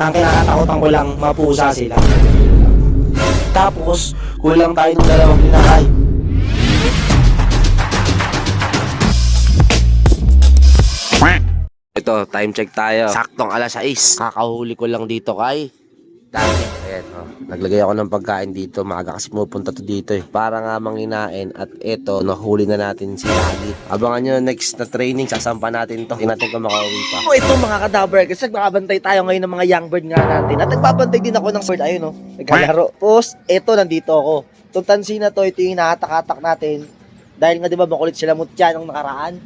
Ang kinakatakutan ko lang, mapusa sila. Tapos, kulang tayo ng dalawang pinakay. Ito, time check tayo. Saktong alas 6. Kakahuli ko lang dito kay Dagi. Ayan, oh. Naglagay ako ng pagkain dito. Maaga kasi pupunta to dito eh. Para nga manginain. At ito, nahuli na natin si Dagi. Abangan nyo next na training. Sasampa natin to. Tingnan natin kung makauwi pa. So ito mga kadaber, kasi nagbabantay tayo ngayon ng mga young bird nga natin. At nagbabantay din ako ng bird, ayun oh, naglalaro. Tapos, ito, nandito ako. Itong tansi na to, ito yung nakatak-atak natin. Dahil nga diba makulit sila mutya nung nakaraan.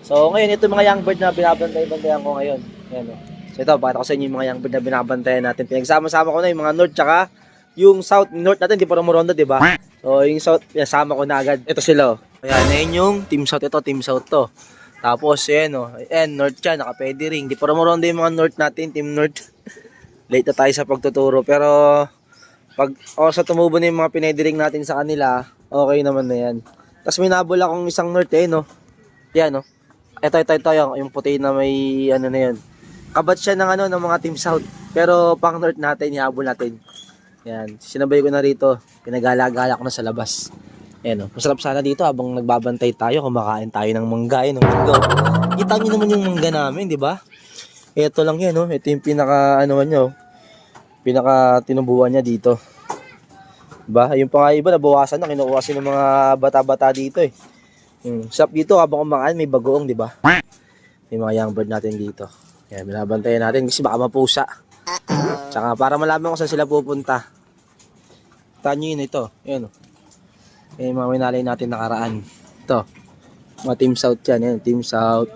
So ngayon, ito yung mga young bird na binabantay-bantayan ko ngayon. Ayan oh. So ito, pakita ko sa inyo yung mga young bird na binabantayan natin. Pinagsama-sama ko na yung mga north tsaka yung south. North natin, di pa rumuronda, di ba? So yung south, pinasama ko na agad. Ito sila oh. Ayan, ayan yung team south ito, team south to. Tapos, ayan o. Ayan, north siya, naka-pedi ring. Di pa rumuronda yung mga north natin, team north. Late na tayo sa pagtuturo. Pero, pag sa tumubo na yung mga pinedi ring natin sa kanila, okay naman na yan. Tapos may nabol akong isang north eh, no? Yan, no? Ito, yung puti na may, ano na yan. Kabat siya ng, ng mga team south. Pero, pang north natin, ihabol natin. Yan, sinabay ko na rito. Pinagala-gala ko na sa labas. Ayan o, masarap sana dito habang nagbabantay tayo, kumakain tayo ng mangga, ng mangga. Kita nyo naman yung mangga namin, di ba? Ito lang yan, ito yung pinaka, pinaka tinubuan niya dito. Diba? Yung pa nga iba, nabawasan na, kinukuha ng mga bata-bata dito eh. Sarap dito habang kumakain, may bagoong, di ba? May mga young bird natin dito. Ayan, binabantayan natin kasi baka mapusa. Tsaka para malaman kung saan sila pupunta. Kita nyo yun, ito. Ayan o. Eh, mga winalay natin nakaraan. Ito. Mga team south yan. Ayan, team south.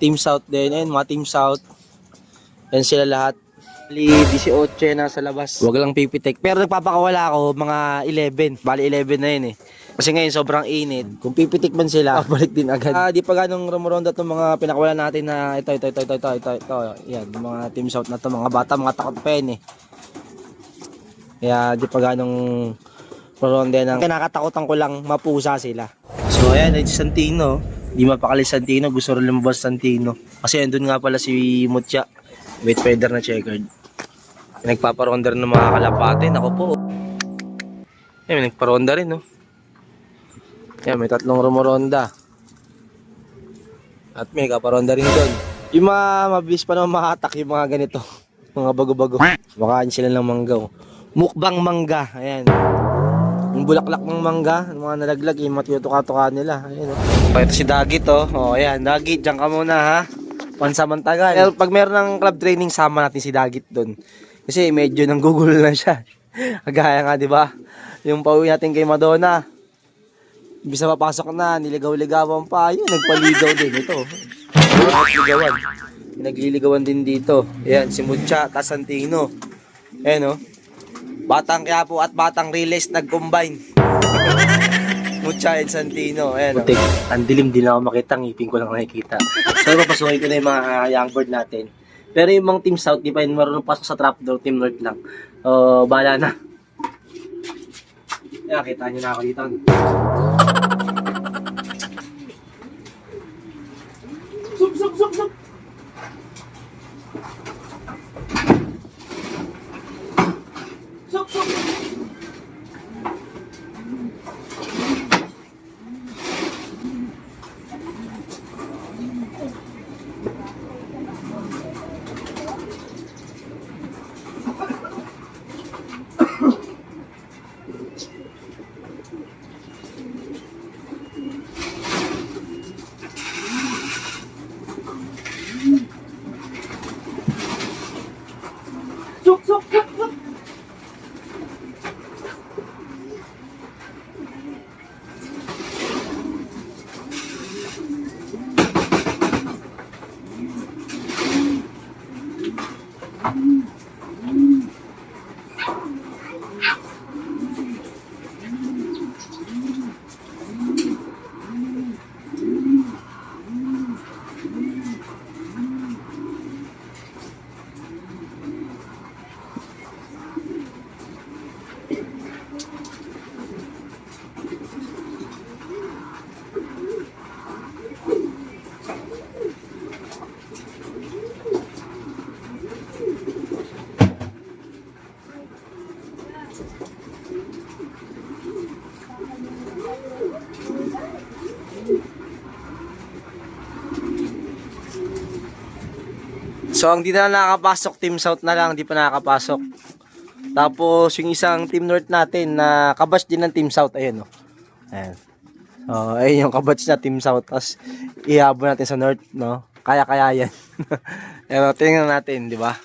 Team south din. Ayan, mga team south. Ayan sila lahat. 18 na sa labas. Huwag lang pipitik. Pero nagpapakawala ako mga 11. Bali 11 na yun eh. Kasi ngayon sobrang init. Kung pipitik man sila, balik din agad. Di pa ganong rumuronda itong mga pinakawala natin na ito. Yan, mga team south na ito. Mga bata, mga takot pa yun eh. Kaya di pa ganong Ronde ng kinakatakutan ko lang mapusa sila. So ayan, ay Santino. Di mapakali Santino, gusto rin lumabas Santino. Kasi andun nga pala si Mutya. Wait feather na checkered. Nagpaparonder ng mga kalapate. Ako po. Ayan, nagparonda rin no. Ayan, may tatlong rumoronda. At may kaparonda rin doon. Yung mga mabilis pa naman makatak yung mga ganito. Mga bago-bago. Makain sila ng manggaw. Mukbang mangga. Ayan. Yung bulaklak ng mangga, mga nalaglag, yung matutuka-tuka nila. Ayan, oh. Ito si Dagi to. Oh, ayan, Dagi, dyan ka muna ha. Pansamantagal. Pero pag meron ng club training, sama natin si Dagit doon. Kasi medyo nang gugulo na siya. Agaya nga, di ba? Yung pauwi natin kay Madonna. Imbis na papasok na, niligaw-ligawan pa. Yun, nagpaligaw din. Ito. Nagligawan. Nagliligawan din dito. Ayan, si Mucha, Tasantino. Ayan, oh. Batang Quiapo at Batang Riles nag-combine. Mucha and Santino. Ayan, oh. Ang dilim din ako makita, ngipin ko lang nakikita. So, papasukin ko na yung mga young bird natin. Pero yung mga team south, di pa yun marunong pasok sa trapdoor, team north lang. Bahala na. Ayan, kita nyo na ako dito. Sup! So, ang di na nakakapasok, Team South na lang, di pa nakakapasok. Tapos, yung isang Team North natin na kabatch din ng Team South, ayun, no. Ayan. So, ayun yung kabatch na Team South. Tapos, ihabol natin sa North, no. Kaya-kaya yan. Pero, tingnan natin, di ba?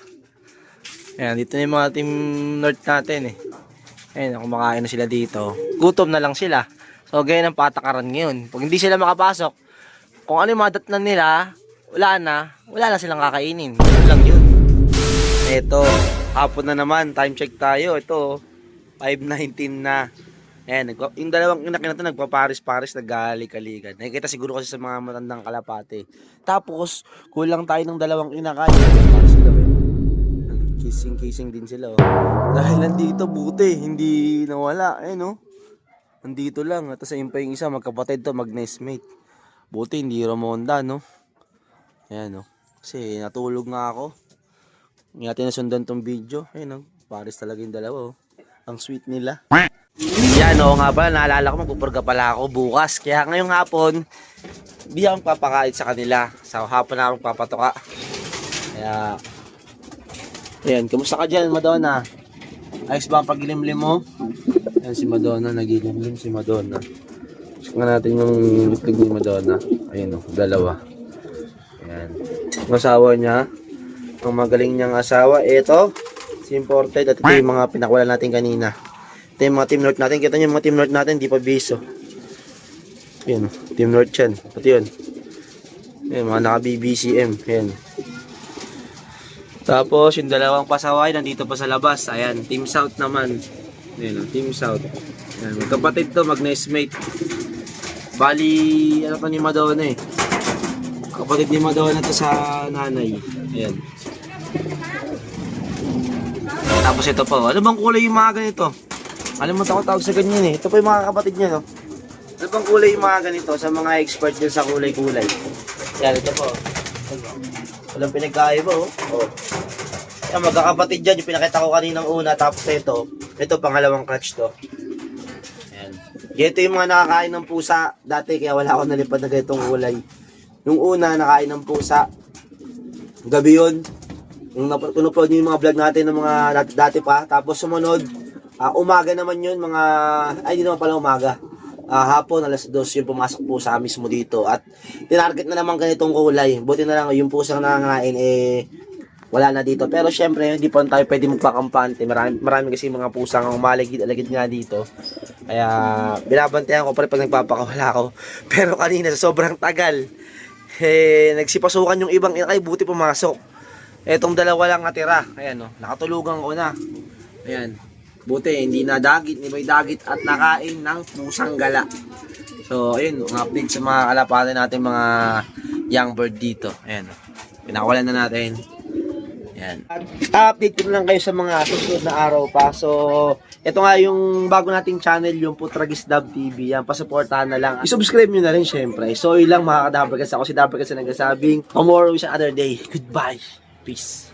Ayan, dito na yung mga Team North natin, eh. Ayun, kumakain na sila dito. Gutom na lang sila. So, ganyan ang patakaran ngayon. Pag hindi sila makapasok, kung ano yung mga datnan nila, wala na silang kakainin. Yun lang yun. Ito, hapon na naman, time check tayo. Ito, 5:19 na. Ayan, yung dalawang ina natin nagpaparis-paris, naggalikaligan. Nakikita siguro kasi sa mga matandang kalapate. Tapos, kulang tayo ng dalawang inakay. Kissing din sila, oh. Dahil nandito, buti, hindi nawala. Ayun, oh. Nandito lang. At sa pa yung isa, magkapatid to, mag-nestmate. Buti, hindi Ramonda, no? Ayan, oh. Kasi natulog nga ako. Hindi natin nasundan tong video. Ayun, oh. Paris talaga yung dalawa, oh. Ang sweet nila. Yan, oo nga pala. Naalala ko, magpupurga pala ako bukas. Kaya ngayong hapon, di ako magpapakain sa kanila. Sa hapon na ako magpapatoka. Kaya, ayan, kamusta ka dyan, Madonna? Ayos ba ang pagilimlim mo? Ayan si Madonna, nagilimlim si Madonna. Check nga natin yung itlog ni Madonna. Ayun, oh, dalawa. Ayan. Ang asawa niya, ang magaling niyang asawa, ito, si imported. At ito yung mga pinakawala natin kanina. Ito yung mga Team North natin. Kita niyo yung mga Team North natin, di pa biso. Ayan, Team North yan. Pati yun. Ayan, mga naka-BBCM. Ayan. Tapos, yung dalawang pasaway, nandito pa sa labas. Ayan, Team South naman. Ayan, Team South. Ayan, magkapatid to, mag-nestmate. Bali, ano to ni Madonna eh. Kapatid ni Madonna to sa nanay. Ayan. Tapos ito po. Ano bang kulay yung mga ganito? Alam mo ko tawag sa ganyan eh. Ito po yung mga kapatid niya, no? Ano bang kulay yung mga ganito sa mga expert din sa kulay-kulay? Ayan, ito po. Walang pinagkaiba, oh. Oh. Yan, magkakapatid dyan. Yung pinakita ko kaninang una. Tapos ito pangalawang clutch to. Ayan. Ito yung mga nakakain ng pusa. Dati kaya wala akong nalipad na ganitong kulay. Yung una, nakain ng pusa. Gabi yun. Yung upload nyo yung mga vlog natin ng mga dati pa. Tapos sumunod, umaga naman yun. Ay, hindi naman pala umaga. Hapon, alas 2 yung pumasok po sa mismo dito. At tinarget na naman ganitong kulay. Buti na lang yung pusang nangangain, wala na dito. Pero syempre, hindi pa tayo pwede magpakampante. Marami kasi mga pusang umaligid-aligid nga dito. Kaya, binabantayan ko pa rin pag nagpapakawala ako. Pero kanina, sa sobrang tagal, nagsipasukan yung ibang inakay, buti pumasok. Etong dalawa lang natira. Ayan, nakatulugan ko na. Ayan. Buti, hindi na dagit, hindi may dagit at nakain ng pusang gala. So, ayun, ang update sa mga kalapatan natin, mga young bird dito. Ayan, pinakawalan na natin. Ayan. Update ko lang kayo sa mga susunod na araw pa. So, ito nga yung bago nating channel, yung Putragis Dub TV. Yan, pasuportahan na lang. I-subscribe nyo na rin, syempre. So, yun lang mga kadabarkas. Ako si Dabarkas na nagsasabing, tomorrow is another day. Goodbye. Peace.